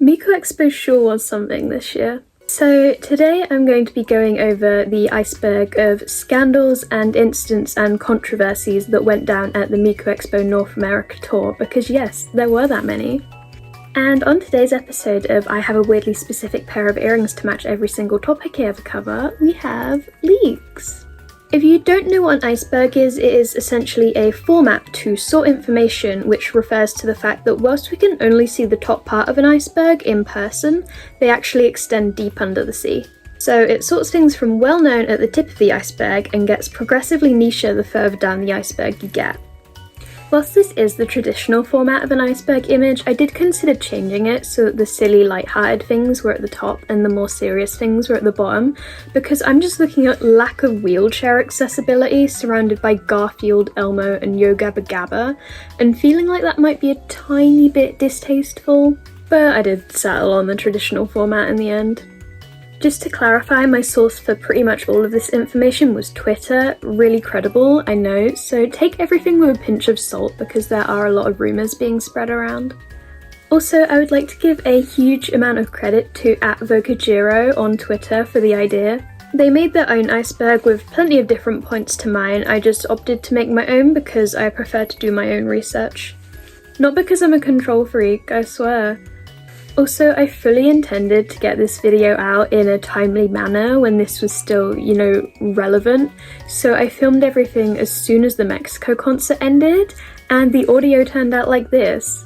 Miku Expo sure was something this year. So today I'm going to be going over the iceberg of scandals and incidents and controversies that went down at the Miku Expo North America tour, because yes, there were that many. And on today's episode of I Have a Weirdly Specific Pair of Earrings to Match Every Single Topic I Ever Cover, we have leaks. If you don't know what an iceberg is, it is essentially a format to sort information, which refers to the fact that whilst we can only see the top part of an iceberg in person, they actually extend deep under the sea. So it sorts things from well known at the tip of the iceberg and gets progressively nicher the further down the iceberg you get. Whilst this is the traditional format of an iceberg image, I did consider changing it so that the silly, light-hearted things were at the top and the more serious things were at the bottom, because I'm just looking at lack of wheelchair accessibility surrounded by Garfield, Elmo and Yo Gabba Gabba, and feeling like that might be a tiny bit distasteful, but I did settle on the traditional format in the end. Just to clarify, my source for pretty much all of this information was Twitter, really credible, I know, so take everything with a pinch of salt because there are a lot of rumours being spread around. Also, I would like to give a huge amount of credit to @vocajiro on Twitter for the idea. They made their own iceberg with plenty of different points to mine. I just opted to make my own because I prefer to do my own research. Not because I'm a control freak, I swear. Also, I fully intended to get this video out in a timely manner when this was still, relevant, so I filmed everything as soon as the Mexico concert ended, and the audio turned out like this.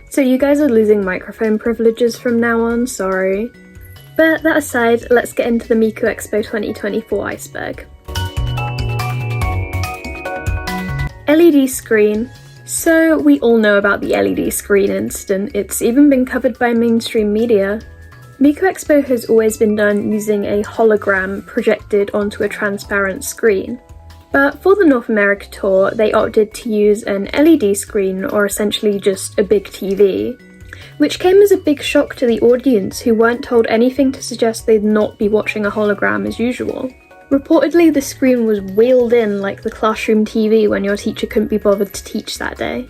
So you guys are losing microphone privileges from now on, sorry. But that aside, let's get into the Miku Expo 2024 iceberg. LED screen. So we all know about the LED screen incident, it's even been covered by mainstream media. Miku Expo has always been done using a hologram projected onto a transparent screen. But for the North America tour, they opted to use an LED screen, or essentially just a big TV, which came as a big shock to the audience who weren't told anything to suggest they'd not be watching a hologram as usual. Reportedly, the screen was wheeled in like the classroom TV when your teacher couldn't be bothered to teach that day.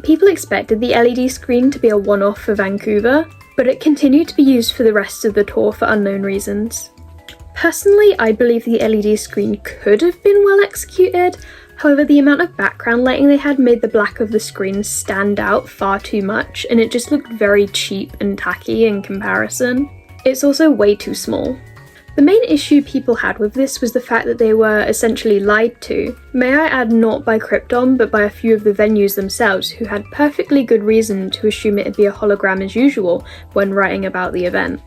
People expected the LED screen to be a one-off for Vancouver, but it continued to be used for the rest of the tour for unknown reasons. Personally, I believe the LED screen could have been well executed, however the amount of background lighting they had made the black of the screen stand out far too much, and it just looked very cheap and tacky in comparison. It's also way too small. The main issue people had with this was the fact that they were essentially lied to. May I add, not by Krypton, but by a few of the venues themselves, who had perfectly good reason to assume it'd be a hologram as usual when writing about the event.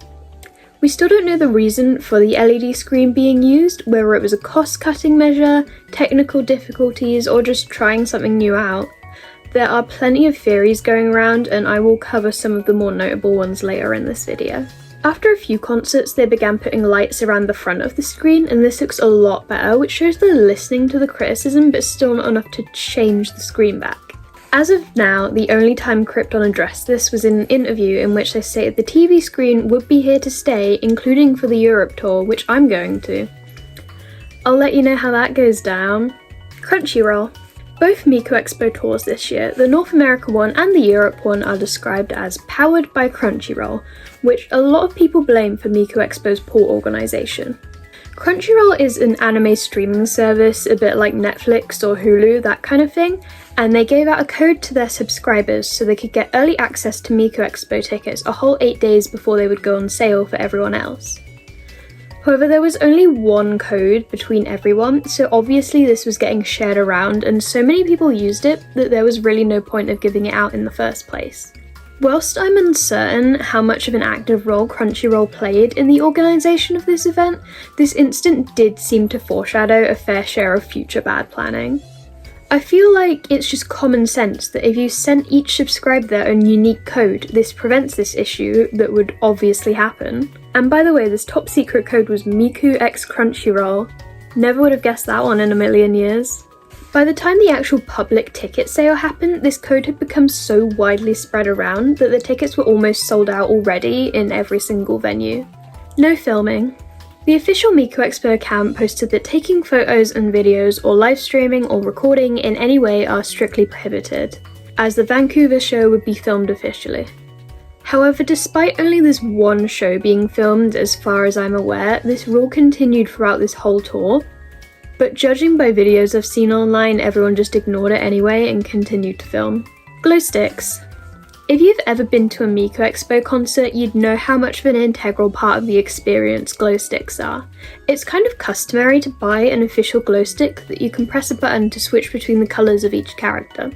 We still don't know the reason for the LED screen being used, whether it was a cost-cutting measure, technical difficulties, or just trying something new out. There are plenty of theories going around, and I will cover some of the more notable ones later in this video. After a few concerts, they began putting lights around the front of the screen, and this looks a lot better, which shows they're listening to the criticism but still not enough to change the screen back. As of now, the only time Krypton addressed this was in an interview in which they stated the TV screen would be here to stay, including for the Europe tour, which I'm going to. I'll let you know how that goes down. Crunchyroll. Both Miku Expo tours this year, the North America one and the Europe one, are described as powered by Crunchyroll, which a lot of people blame for Miku Expo's poor organisation. Crunchyroll is an anime streaming service, a bit like Netflix or Hulu, that kind of thing, and they gave out a code to their subscribers so they could get early access to Miku Expo tickets a whole 8 days before they would go on sale for everyone else. However, there was only one code between everyone, so obviously this was getting shared around, and so many people used it that there was really no point of giving it out in the first place. Whilst I'm uncertain how much of an active role Crunchyroll played in the organisation of this event, this incident did seem to foreshadow a fair share of future bad planning. I feel like it's just common sense that if you sent each subscriber their own unique code, this prevents this issue that would obviously happen. And by the way, this top secret code was Miku X Crunchyroll. Never would have guessed that one in a million years. By the time the actual public ticket sale happened, this code had become so widely spread around that the tickets were almost sold out already in every single venue. No filming. The official Miku Expo account posted that taking photos and videos or live streaming or recording in any way are strictly prohibited. as the Vancouver show would be filmed officially. However, despite only this one show being filmed as far as I'm aware, this rule continued throughout this whole tour, but judging by videos I've seen online, everyone just ignored it anyway and continued to film. Glow sticks. If you've ever been to a Miku Expo concert, you'd know how much of an integral part of the experience glow sticks are. It's kind of customary to buy an official glow stick that you can press a button to switch between the colours of each character.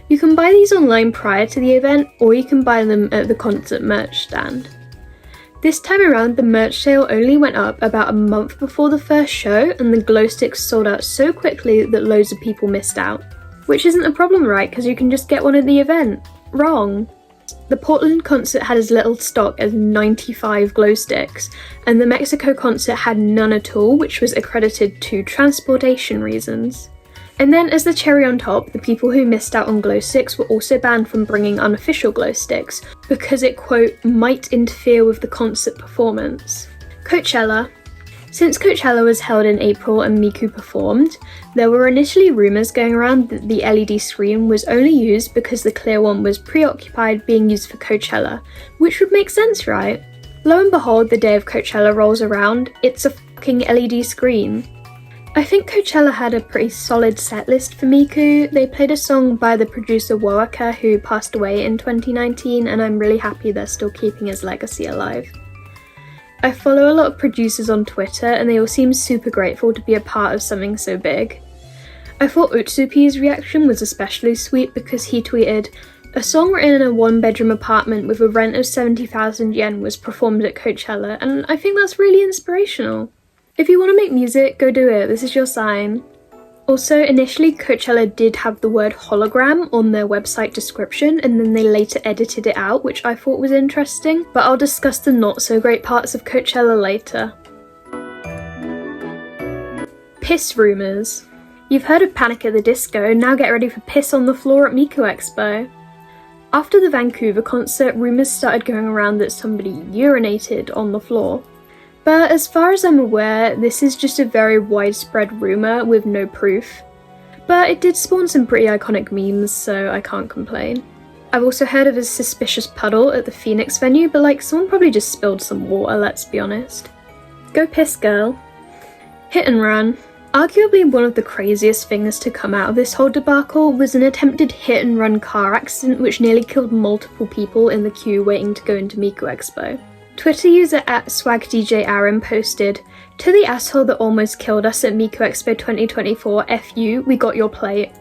You can buy these online prior to the event, or you can buy them at the concert merch stand. This time around, the merch sale only went up about a month before the first show, and the glow sticks sold out so quickly that loads of people missed out. Which isn't a problem, right, because you can just get one at the event. Wrong. The Portland concert had as little stock as 95 glow sticks, and the Mexico concert had none at all, which was accredited to transportation reasons. And then as the cherry on top, the people who missed out on glow sticks were also banned from bringing unofficial glow sticks, because it, quote, might interfere with the concert performance. Coachella. Since Coachella was held in April and Miku performed, there were initially rumours going around that the LED screen was only used because the clear one was preoccupied being used for Coachella, which would make sense, right? Lo and behold, the day of Coachella rolls around, it's a fucking LED screen. I think Coachella had a pretty solid set list for Miku. They played a song by the producer Woaka, who passed away in 2019, and I'm really happy they're still keeping his legacy alive. I follow a lot of producers on Twitter, and they all seem super grateful to be a part of something so big. I thought Utsupi's reaction was especially sweet because he tweeted, "A song written in a one-bedroom apartment with a rent of 70,000 yen was performed at Coachella," and I think that's really inspirational. If you want to make music, go do it, this is your sign. Also, initially Coachella did have the word hologram on their website description, and then they later edited it out, which I thought was interesting, but I'll discuss the not so great parts of Coachella later. Piss rumours. You've heard of Panic at the Disco, now get ready for piss on the floor at Miku Expo. After the Vancouver concert, rumours started going around that somebody urinated on the floor. But as far as I'm aware, this is just a very widespread rumour with no proof. But it did spawn some pretty iconic memes, so I can't complain. I've also heard of a suspicious puddle at the Phoenix venue, but like, someone probably just spilled some water, let's be honest. Go piss, girl. Hit and run. Arguably one of the craziest things to come out of this whole debacle was an attempted hit and run car accident which nearly killed multiple people in the queue waiting to go into Miku Expo. Twitter user @SwagDJAaron posted, "To the asshole that almost killed us at Miku Expo 2024, F you, we got your plate,"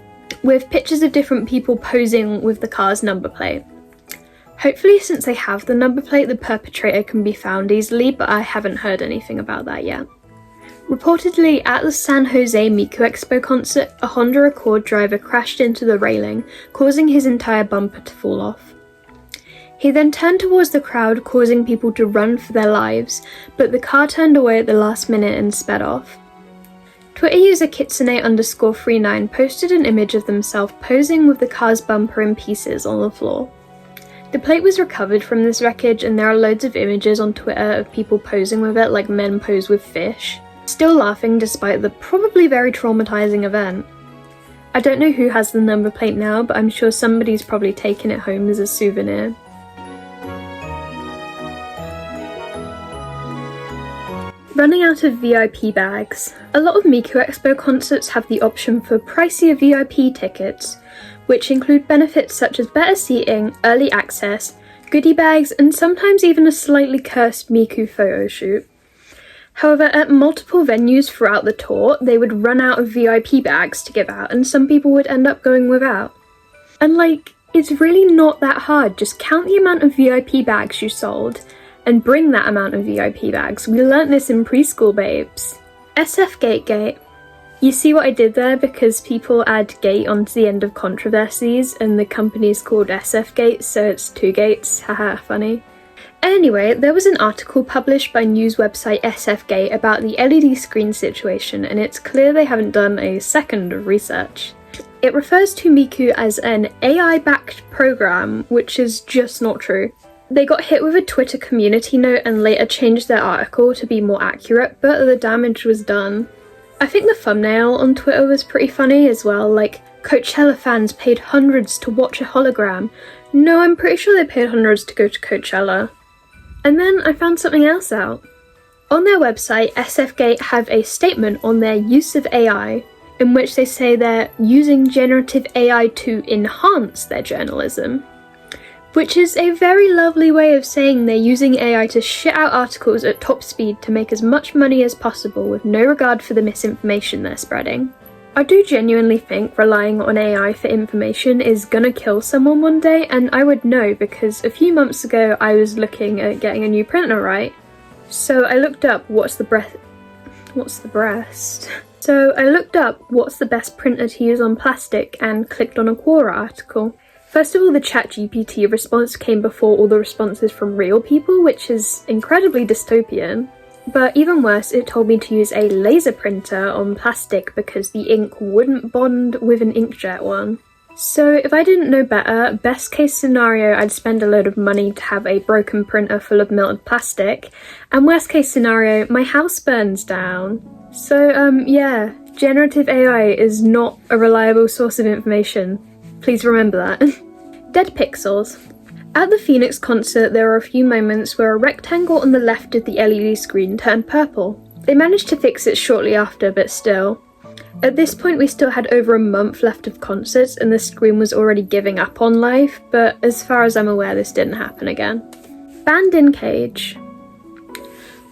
with pictures of different people posing with the car's number plate. Hopefully, since they have the number plate, the perpetrator can be found easily, but I haven't heard anything about that yet. Reportedly, at the San Jose Miku Expo concert, a Honda Accord driver crashed into the railing, causing his entire bumper to fall off. He then turned towards the crowd, causing people to run for their lives, but the car turned away at the last minute and sped off. Twitter user Kitsune_39 posted an image of themselves posing with the car's bumper in pieces on the floor. The plate was recovered from this wreckage, and there are loads of images on Twitter of people posing with it, like men pose with fish. Still laughing despite the probably very traumatizing event. I don't know who has the number plate now, but I'm sure somebody's probably taken it home as a souvenir. Running out of VIP bags. A lot of Miku Expo concerts have the option for pricier VIP tickets, which include benefits such as better seating, early access, goodie bags, and sometimes even a slightly cursed Miku photo shoot. However, at multiple venues throughout the tour, they would run out of VIP bags to give out, and some people would end up going without. And like, it's really not that hard, just count the amount of VIP bags you sold, and bring that amount of VIP bags. We learnt this in preschool, babes. SFGate gate. You see what I did there? Because people add gate onto the end of controversies, and the company's called SFGate, so it's two gates. Haha, funny. Anyway, there was an article published by news website SFGate about the LED screen situation, and it's clear they haven't done a second of research. It refers to Miku as an AI-backed program, which is just not true. They got hit with a Twitter community note and later changed their article to be more accurate, but the damage was done. I think the thumbnail on Twitter was pretty funny as well, like, Coachella fans paid hundreds to watch a hologram. No, I'm pretty sure they paid hundreds to go to Coachella. And then I found something else out. On their website, SFGate have a statement on their use of AI, in which they say they're using generative AI to enhance their journalism. Which is a very lovely way of saying they're using AI to shit out articles at top speed to make as much money as possible with no regard for the misinformation they're spreading. I do genuinely think relying on AI for information is gonna kill someone one day, and I would know because a few months ago I was looking at getting a new printer, right? So I looked up what's the best printer to use on plastic and clicked on a Quora article. First of all, the ChatGPT response came before all the responses from real people, which is incredibly dystopian. But even worse, it told me to use a laser printer on plastic because the ink wouldn't bond with an inkjet one. So if I didn't know better, best case scenario I'd spend a load of money to have a broken printer full of melted plastic, and worst case scenario, my house burns down. So yeah, generative AI is not a reliable source of information. Please remember that. Dead pixels. At the Phoenix concert, there were a few moments where a rectangle on the left of the LED screen turned purple. They managed to fix it shortly after, but still. At this point, we still had over a month left of concerts and the screen was already giving up on life, but as far as I'm aware, this didn't happen again. Band in cage.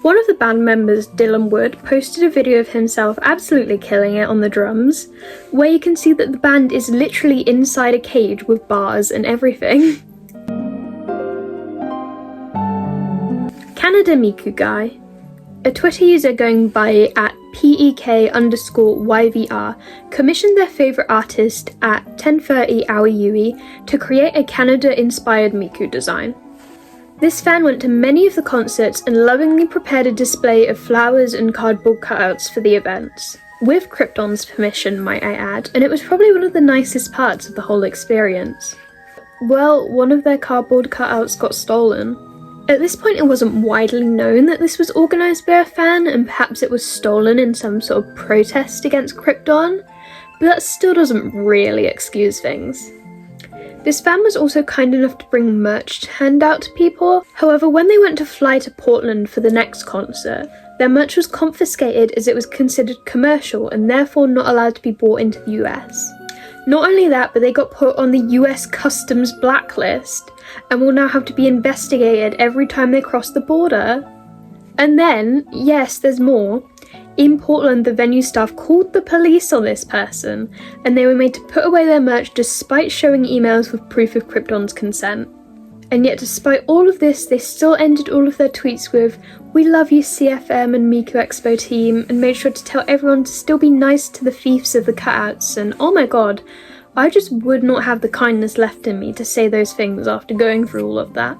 One of the band members, Dylan Wood, posted a video of himself absolutely killing it on the drums, where you can see that the band is literally inside a cage with bars and everything. Canada Miku Guy. A Twitter user going by at PEK_YVR commissioned their favourite artist at 10:30 Aoi Yui to create a Canada-inspired Miku design. This fan went to many of the concerts and lovingly prepared a display of flowers and cardboard cutouts for the events. With Krypton's permission, might I add, and it was probably one of the nicest parts of the whole experience. Well, one of their cardboard cutouts got stolen. At this point, it wasn't widely known that this was organised by a fan, and perhaps it was stolen in some sort of protest against Krypton, but that still doesn't really excuse things. This fan was also kind enough to bring merch to hand out to people. However, when they went to fly to Portland for the next concert, their merch was confiscated as it was considered commercial and therefore not allowed to be brought into the US. Not only that, but they got put on the US Customs blacklist and will now have to be investigated every time they cross the border. And then, yes, there's more. In Portland, the venue staff called the police on this person, and they were made to put away their merch despite showing emails with proof of Krypton's consent. And yet, despite all of this, they still ended all of their tweets with, "We love you CFM and Miku Expo team," and made sure to tell everyone to still be nice to the thieves of the cutouts, and oh my god, I just would not have the kindness left in me to say those things after going through all of that.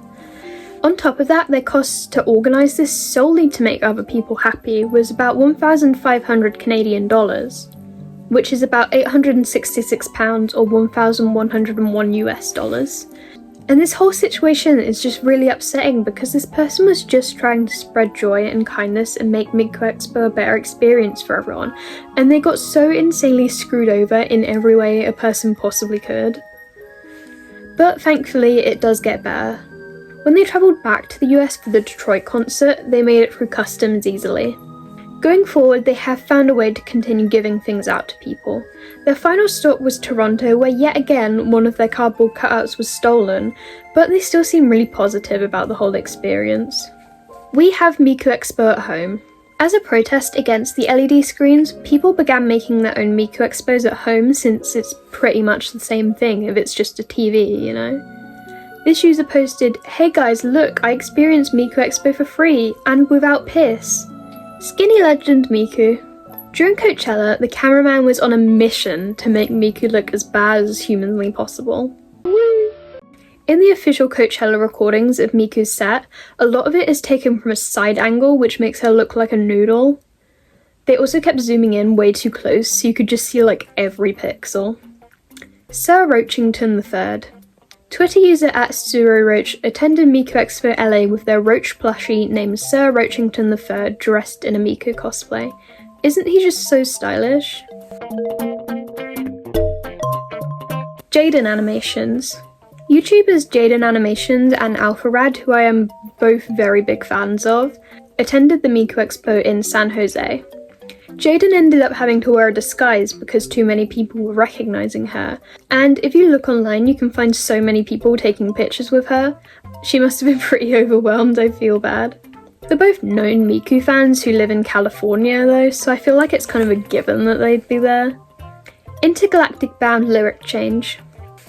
On top of that, their costs to organise this solely to make other people happy was about 1,500 Canadian dollars, which is about £866 or 1,101 US dollars. And this whole situation is just really upsetting because this person was just trying to spread joy and kindness and make Miku Expo a better experience for everyone, and they got so insanely screwed over in every way a person possibly could. But thankfully, it does get better. When they travelled back to the US for the Detroit concert, they made it through customs easily. Going forward, they have found a way to continue giving things out to people. Their final stop was Toronto, where yet again one of their cardboard cutouts was stolen, but they still seem really positive about the whole experience. We have Miku Expo at home. As a protest against the LED screens, people began making their own Miku Expos at home since it's pretty much the same thing if it's just a TV, you know? This user posted, "Hey guys, look, I experienced Miku Expo for free, and without piss." Skinny legend Miku. During Coachella, the cameraman was on a mission to make Miku look as bad as humanly possible. In the official Coachella recordings of Miku's set, a lot of it is taken from a side angle, which makes her look like a noodle. They also kept zooming in way too close, so you could just see like every pixel. Sir Roachington III. Twitter user at SuroRoach attended Miku Expo LA with their Roach plushie named Sir Roachington III dressed in a Miku cosplay. Isn't he just so stylish? Jaiden Animations. YouTubers Jaiden Animations and Alpharad, who I am both very big fans of, attended the Miku Expo in San Jose. Jaiden ended up having to wear a disguise because too many people were recognising her, and if you look online you can find so many people taking pictures with her. She must have been pretty overwhelmed, I feel bad. They're both known Miku fans who live in California though, so I feel like it's kind of a given that they'd be there. Intergalactic Bound lyric change.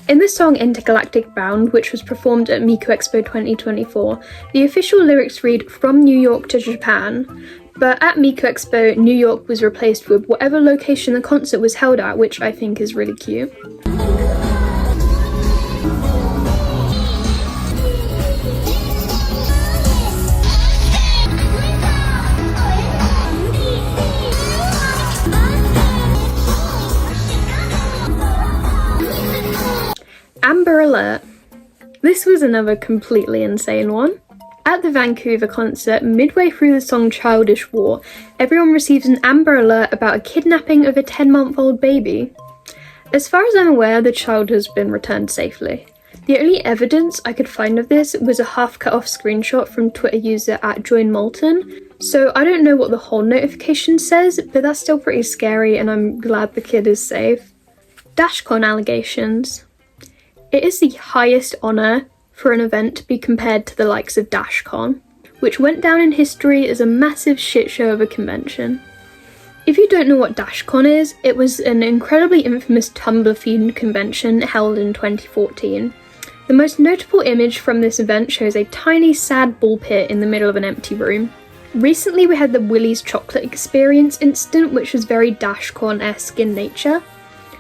In the song Intergalactic Bound, which was performed at Miku Expo 2024, the official lyrics read "From New York to Japan," but at Miku Expo, New York was replaced with whatever location the concert was held at, which I think is really cute. Amber Alert. This was another completely insane one. At the Vancouver concert, midway through the song Childish War, everyone receives an Amber Alert about a kidnapping of a 10-month-old baby. As far as I'm aware, the child has been returned safely. The only evidence I could find of this was a half-cut-off screenshot from Twitter user @JoinMolten, so I don't know what the whole notification says, but that's still pretty scary and I'm glad the kid is safe. Dashcon allegations. It is the highest honour for an event to be compared to the likes of Dashcon, which went down in history as a massive shit show of a convention. If you don't know what Dashcon is, it was an incredibly infamous Tumblr-themed convention held in 2014. The most notable image from this event shows a tiny sad ball pit in the middle of an empty room. Recently we had the Willie's Chocolate Experience incident, which was very Dashcon-esque in nature.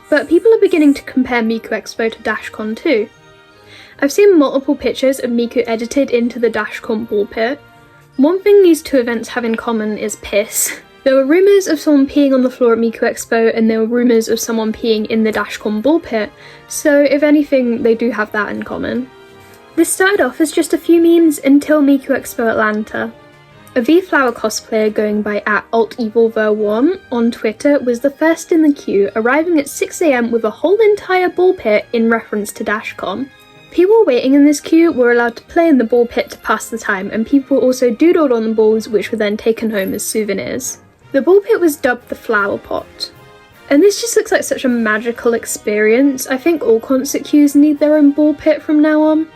But people are beginning to compare Miku Expo to Dashcon too. I've seen multiple pictures of Miku edited into the Dashcon ball pit. One thing these two events have in common is piss. There were rumours of someone peeing on the floor at Miku Expo and there were rumours of someone peeing in the Dashcon ball pit, so if anything they do have that in common. This started off as just a few memes until Miku Expo Atlanta. A V-Flower cosplayer going by @AltEvilVer1 on Twitter was the first in the queue, arriving at 6 AM with a whole entire ball pit in reference to Dashcon. People waiting in this queue were allowed to play in the ball pit to pass the time, and people also doodled on the balls, which were then taken home as souvenirs. The ball pit was dubbed the Flower Pot. And this just looks like such a magical experience. I think all concert queues need their own ball pit from now on.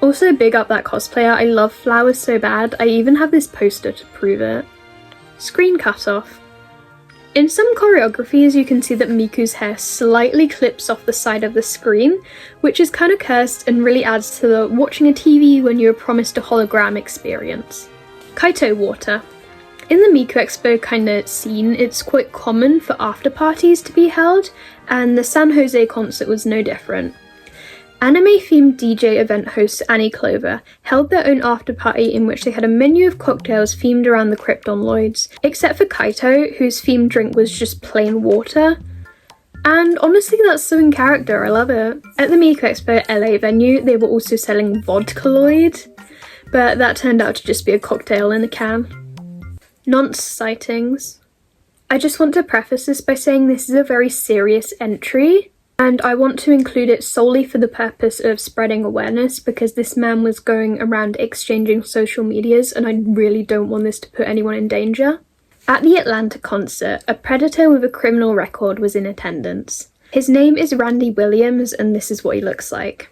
Also, big up that cosplayer, I love flowers so bad, I even have this poster to prove it. Screen cut off. In some choreographies you can see that Miku's hair slightly clips off the side of the screen, which is kind of cursed and really adds to the watching a TV when you are promised a hologram experience. Kaito water. In the Miku Expo kinda scene, it's quite common for after parties to be held, and the San Jose concert was no different. Anime-themed DJ event hosts Annie Clover held their own after-party in which they had a menu of cocktails themed around the Kryptonloids, except for Kaito, whose themed drink was just plain water. And honestly, that's so in character, I love it. At the Miku Expo LA venue, they were also selling vocaloid, but that turned out to just be a cocktail in a can. Nonce sightings. I just want to preface this by saying this is a very serious entry, and I want to include it solely for the purpose of spreading awareness because this man was going around exchanging social medias and I really don't want this to put anyone in danger. At the Atlanta concert, a predator with a criminal record was in attendance. His name is Randy Williams and this is what he looks like.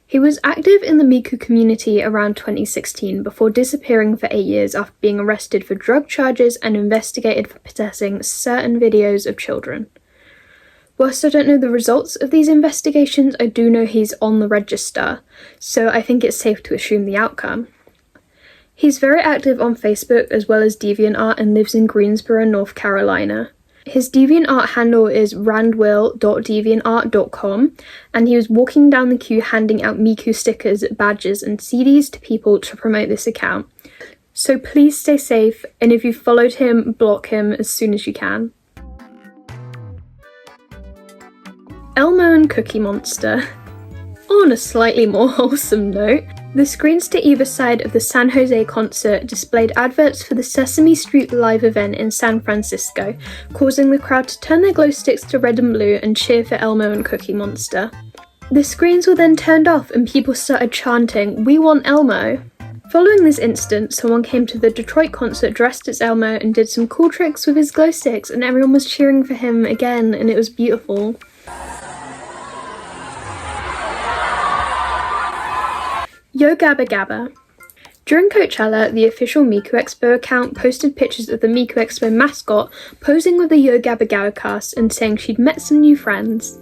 He was active in the Miku community around 2016 before disappearing for 8 years after being arrested for drug charges and investigated for possessing certain videos of children. Whilst I don't know the results of these investigations, I do know he's on the register, so I think it's safe to assume the outcome. He's very active on Facebook as well as DeviantArt and lives in Greensboro, North Carolina. His DeviantArt handle is randwill.deviantart.com, and he was walking down the queue handing out Miku stickers, badges and CDs to people to promote this account. So please stay safe, and if you've followed him, block him as soon as you can. Elmo and Cookie Monster. On a slightly more wholesome note, the screens to either side of the San Jose concert displayed adverts for the Sesame Street live event in San Francisco, causing the crowd to turn their glow sticks to red and blue and cheer for Elmo and Cookie Monster. The screens were then turned off and people started chanting, "We want Elmo." Following this incident, someone came to the Detroit concert dressed as Elmo and did some cool tricks with his glow sticks, and everyone was cheering for him again, and it was beautiful. Yo Gabba Gabba. During Coachella, the official Miku Expo account posted pictures of the Miku Expo mascot posing with the Yo Gabba Gabba cast and saying she'd met some new friends.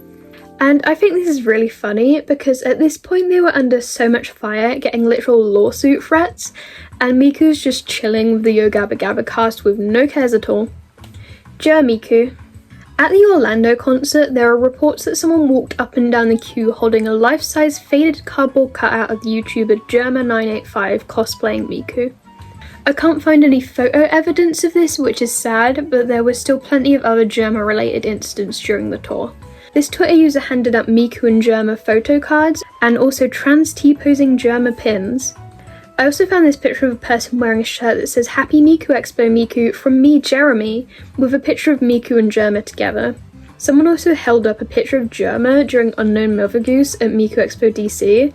And I think this is really funny because at this point they were under so much fire, getting literal lawsuit threats, and Miku's just chilling with the Yo Gabba Gabba cast with no cares at all. Miku. At the Orlando concert, there are reports that someone walked up and down the queue holding a life-size faded cardboard cutout of the YouTuber Jerma985 cosplaying Miku. I can't find any photo evidence of this, which is sad, but there were still plenty of other Jerma-related incidents during the tour. This Twitter user handed up Miku and Jerma photo cards and also trans T-posing Jerma pins. I also found this picture of a person wearing a shirt that says "Happy Miku Expo Miku from me, Jeremy," with a picture of Miku and Jerma together. Someone also held up a picture of Jerma during Unknown Mother Goose at Miku Expo DC.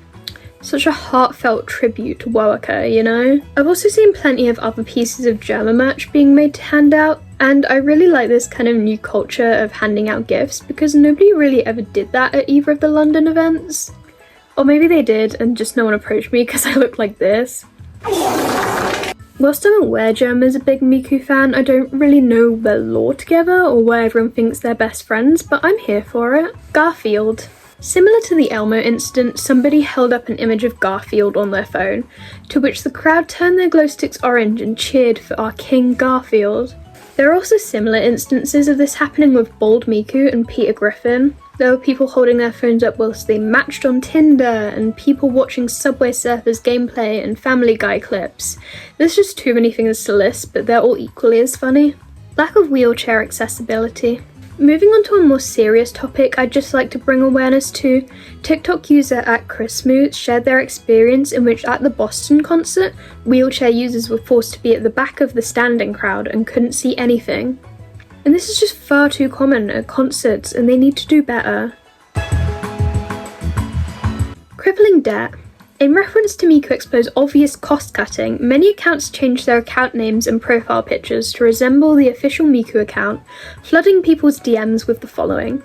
Such a heartfelt tribute to Woaka, you know? I've also seen plenty of other pieces of Jerma merch being made to hand out, and I really like this kind of new culture of handing out gifts because nobody really ever did that at either of the London events. Or maybe they did and just no one approached me because I look like this. Whilst I'm aware Jerma's a big Miku fan, I don't really know their lore together or why everyone thinks they're best friends, but I'm here for it. Garfield. Similar to the Elmo incident, somebody held up an image of Garfield on their phone, to which the crowd turned their glow sticks orange and cheered for our King Garfield. There are also similar instances of this happening with Bald Miku and Peter Griffin. There were people holding their phones up whilst they matched on Tinder, and people watching Subway Surfers gameplay and Family Guy clips. There's just too many things to list, but they're all equally as funny. Lack of wheelchair accessibility. Moving on to a more serious topic, I'd just like to bring awareness to TikTok user @ChrisMoo shared their experience in which at the Boston concert, wheelchair users were forced to be at the back of the standing crowd and couldn't see anything. And this is just far too common at concerts, and they need to do better. Crippling debt. In reference to Miku Expo's obvious cost-cutting, many accounts changed their account names and profile pictures to resemble the official Miku account, flooding people's DMs with the following.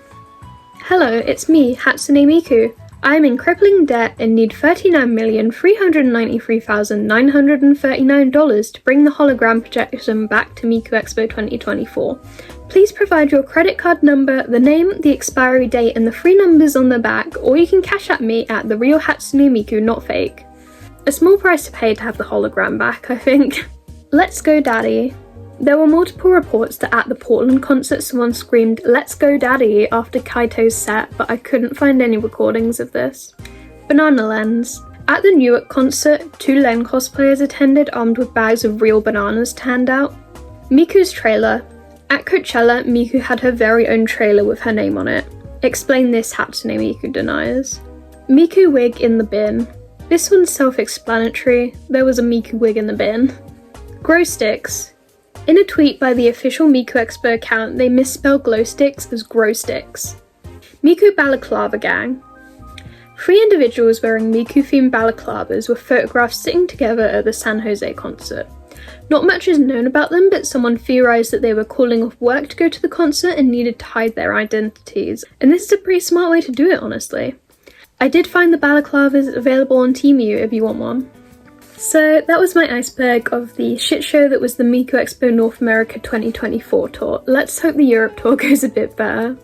"Hello, it's me, Hatsune Miku. I am in crippling debt and need $39,393,939 to bring the hologram projection back to Miku Expo 2024. Please provide your credit card number, the name, the expiry date, and the 3 numbers on the back, or you can cash at me at the real Hatsune Miku, not fake." A small price to pay to have the hologram back, I think. Let's go daddy. There were multiple reports that at the Portland concert someone screamed "Let's go daddy" after Kaito's set, but I couldn't find any recordings of this. Banana lens. At the Newark concert, 2 Len cosplayers attended armed with bags of real bananas to hand out. Miku's trailer. At Coachella, Miku had her very own trailer with her name on it. Explain this, Hatsune Miku deniers. Miku wig in the bin. This one's self-explanatory, there was a Miku wig in the bin. Grow sticks. In a tweet by the official Miku Expo account, they misspelled glow sticks as grow sticks. Miku balaclava gang. 3 individuals wearing Miku-themed balaclavas were photographed sitting together at the San Jose concert. Not much is known about them, but someone theorized that they were calling off work to go to the concert and needed to hide their identities. And this is a pretty smart way to do it, honestly. I did find the balaclavas available on Temu if you want one. So that was my iceberg of the shit show that was the Miku Expo North America 2024 tour. Let's hope the Europe tour goes a bit better.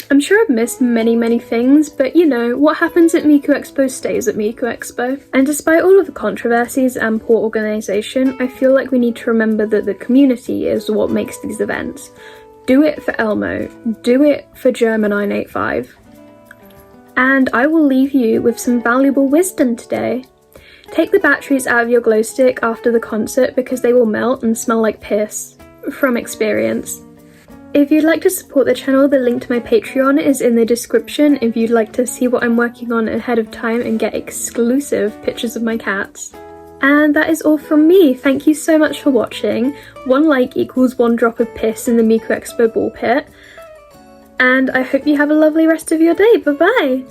I'm sure I've missed many things, but you know, what happens at Miku Expo stays at Miku Expo. And despite all of the controversies and poor organisation, I feel like we need to remember that the community is what makes these events. Do it for Elmo, do it for Jerma985. And I will leave you with some valuable wisdom today. Take the batteries out of your glow stick after the concert because they will melt and smell like piss. From experience. If you'd like to support the channel, the link to my Patreon is in the description if you'd like to see what I'm working on ahead of time and get exclusive pictures of my cats. And that is all from me. Thank you so much for watching. 1 like equals 1 drop of piss in the Miku Expo ball pit. And I hope you have a lovely rest of your day. Bye bye!